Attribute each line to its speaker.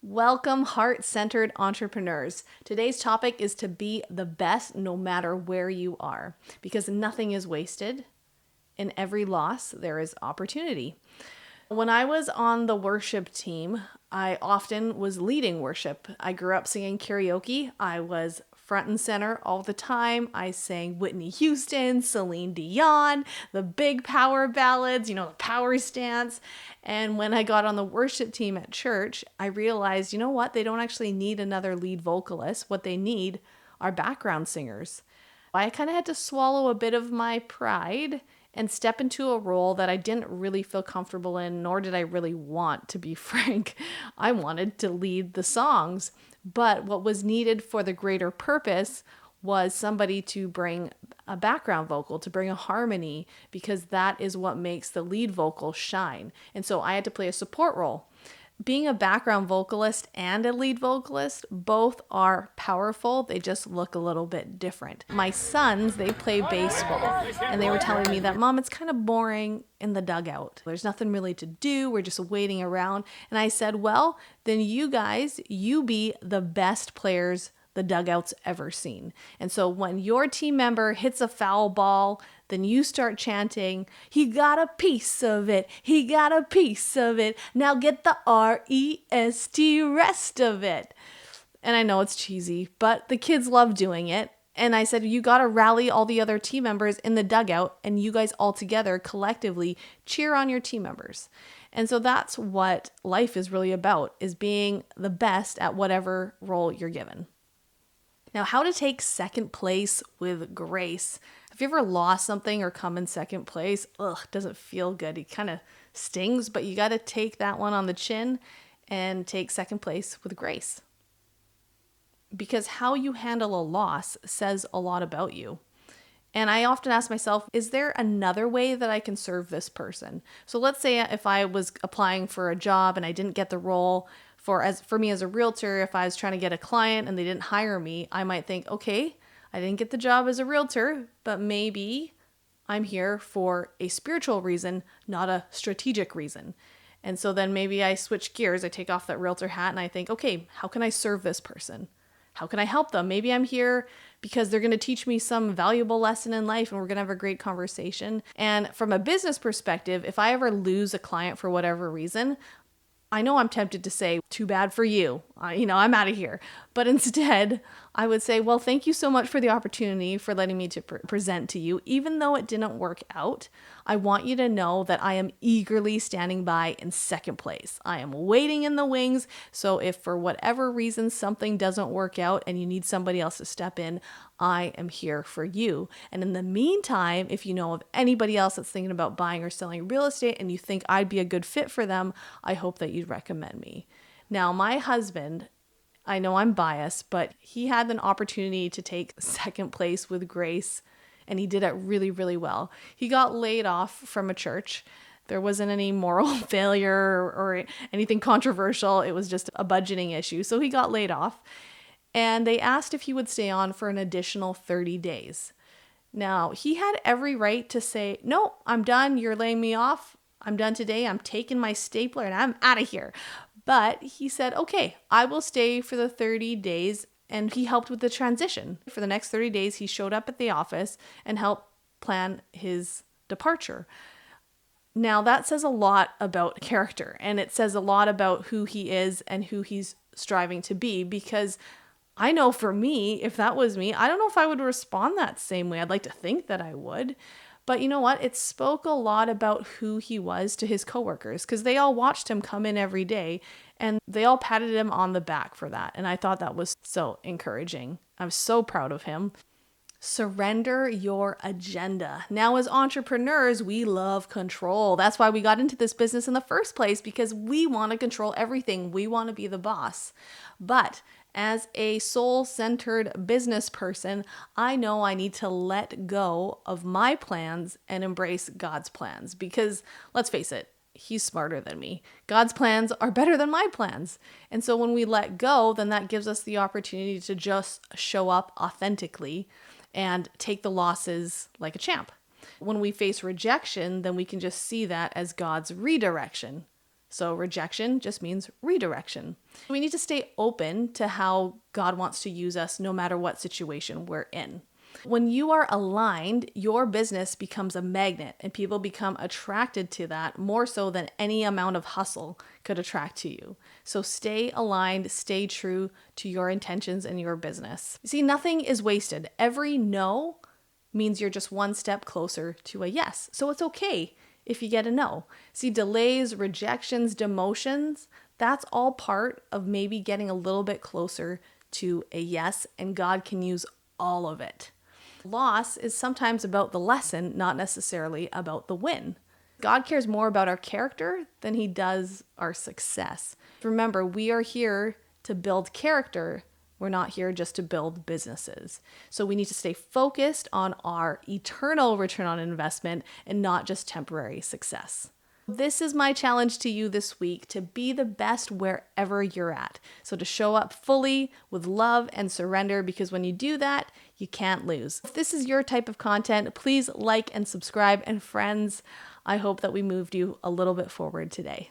Speaker 1: Welcome, heart-centered entrepreneurs. Today's topic is to be the best no matter where you are, because nothing is wasted. In every loss, there is opportunity. When I was on the worship team, I often was leading worship. I grew up singing karaoke. I was front and center all the time. I sang Whitney Houston, Celine Dion, the big power ballads, the power stance. And when I got on the worship team at church, I realized, they don't actually need another lead vocalist. What they need are background singers. I kind of had to swallow a bit of my pride and step into a role that I didn't really feel comfortable in, nor did I really want, to be frank. I wanted to lead the songs, but what was needed for the greater purpose was somebody to bring a background vocal, to bring a harmony, because that is what makes the lead vocal shine. And so I had to play a support role. Being a background vocalist and a lead vocalist, both are powerful. They just look a little bit different. My sons, they play baseball, and they were telling me that, Mom, it's kind of boring in the dugout. There's nothing really to do. We're just waiting around. And I said, well, then you guys, you be the best players the dugout's ever seen. And so when your team member hits a foul ball, then you start chanting, he got a piece of it, he got a piece of it, now get the rest of it. And I know it's cheesy, but the kids love doing it. And I said, you got to rally all the other team members in the dugout, and you guys all together collectively cheer on your team members. And so that's what life is really about, is being the best at whatever role you're given. Now, how to take second place with grace. Have you ever lost something or come in second place? Doesn't feel good. It kind of stings, but you got to take that one on the chin and take second place with grace. Because how you handle a loss says a lot about you. And I often ask myself, is there another way that I can serve this person? So let's say if I was applying for a job and I didn't get the role, for me as a realtor, if I was trying to get a client and they didn't hire me, I might think, okay, I didn't get the job as a realtor, but maybe I'm here for a spiritual reason, not a strategic reason. And so then maybe I switch gears, I take off that realtor hat and I think, okay, how can I serve this person? How can I help them? Maybe I'm here because they're going to teach me some valuable lesson in life and we're going to have a great conversation. And from a business perspective, if I ever lose a client for whatever reason, I know I'm tempted to say, too bad for you. I'm out of here. But instead, I would say, well, thank you so much for the opportunity for letting me to present to you. Even though it didn't work out, I want you to know that I am eagerly standing by in second place. I am waiting in the wings. So if for whatever reason something doesn't work out and you need somebody else to step in, I am here for you. And in the meantime, if you know of anybody else that's thinking about buying or selling real estate and you think I'd be a good fit for them, I hope that you'd recommend me. Now, my husband, I know I'm biased, but he had an opportunity to take second place with grace, and he did it really, really well. He got laid off from a church. There wasn't any moral failure or anything controversial. It was just a budgeting issue. So he got laid off, and they asked if he would stay on for an additional 30 days. Now, he had every right to say, no, I'm done. You're laying me off. I'm done today. I'm taking my stapler and I'm out of here. But he said, okay, I will stay for the 30 days. And he helped with the transition. For the next 30 days, he showed up at the office and helped plan his departure. Now, that says a lot about character, and it says a lot about who he is and who he's striving to be, because I know for me, if that was me, I don't know if I would respond that same way. I'd like to think that I would. But you know what? It spoke a lot about who he was to his coworkers, because they all watched him come in every day and they all patted him on the back for that. And I thought that was so encouraging. I'm so proud of him. Surrender your agenda. Now, as entrepreneurs, we love control. That's why we got into this business in the first place, because we want to control everything. We want to be the boss. But as a soul-centered business person, I know I need to let go of my plans and embrace God's plans, because let's face it, He's smarter than me. God's plans are better than my plans. And so when we let go, then that gives us the opportunity to just show up authentically and take the losses like a champ. When we face rejection, then we can just see that as God's redirection. So rejection just means redirection. We need to stay open to how God wants to use us no matter what situation we're in. When you are aligned, your business becomes a magnet and people become attracted to that more so than any amount of hustle could attract to you. So stay aligned, stay true to your intentions and your business. You see, nothing is wasted. Every no means you're just one step closer to a yes. So it's okay if you get a no. See, delays, rejections, demotions, that's all part of maybe getting a little bit closer to a yes, and God can use all of it. Loss is sometimes about the lesson, not necessarily about the win. God cares more about our character than he does our success. Remember, we are here to build character. We're not here just to build businesses. So we need to stay focused on our eternal return on investment and not just temporary success. This is my challenge to you this week, to be the best wherever you're at. So to show up fully with love and surrender, because when you do that, you can't lose. If this is your type of content, please like and subscribe. And friends, I hope that we moved you a little bit forward today.